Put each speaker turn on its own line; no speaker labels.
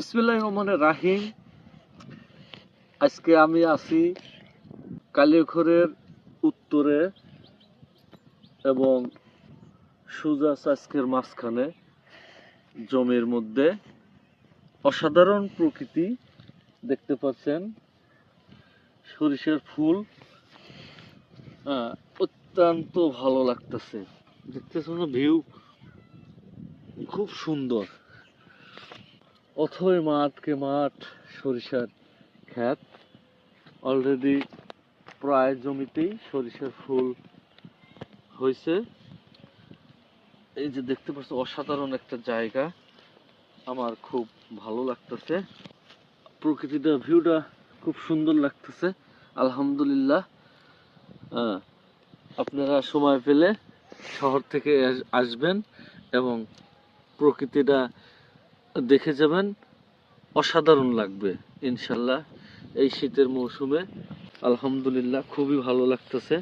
বিসমিল্লাহির রহমানির রাহিম। আজকে আমি আছি কালিয়াখৈরের উত্তরে এবং সুজা চাষকের মাঝখানে জমির মধ্যে অসাধারণ প্রকৃতি দেখতে পাচ্ছেন। সরিষার ফুল অত্যন্ত ভালো লাগতেছে, দেখতেছেন ভিউ খুব সুন্দর। অথই মাঠকে মাঠ, সরিষার ক্ষেত, অলরেডি প্রায় জমিতেই সরিষার ফুল হয়েছে। এই যে দেখতে পাচ্ছ, অসাধারণ একটা জায়গা, আমার খুব ভালো লাগতেছে। প্রকৃতিটা, ভিউটা খুব সুন্দর লাগতেছে, আলহামদুলিল্লাহ। আপনারা সময় পেলে শহর থেকে আসবেন এবং প্রকৃতিটা দেখে যাবেন, অসাধারণ লাগবে ইনশাল্লাহ। এই শীতের মৌসুমে আলহামদুলিল্লাহ খুবই ভালো লাগতেছে।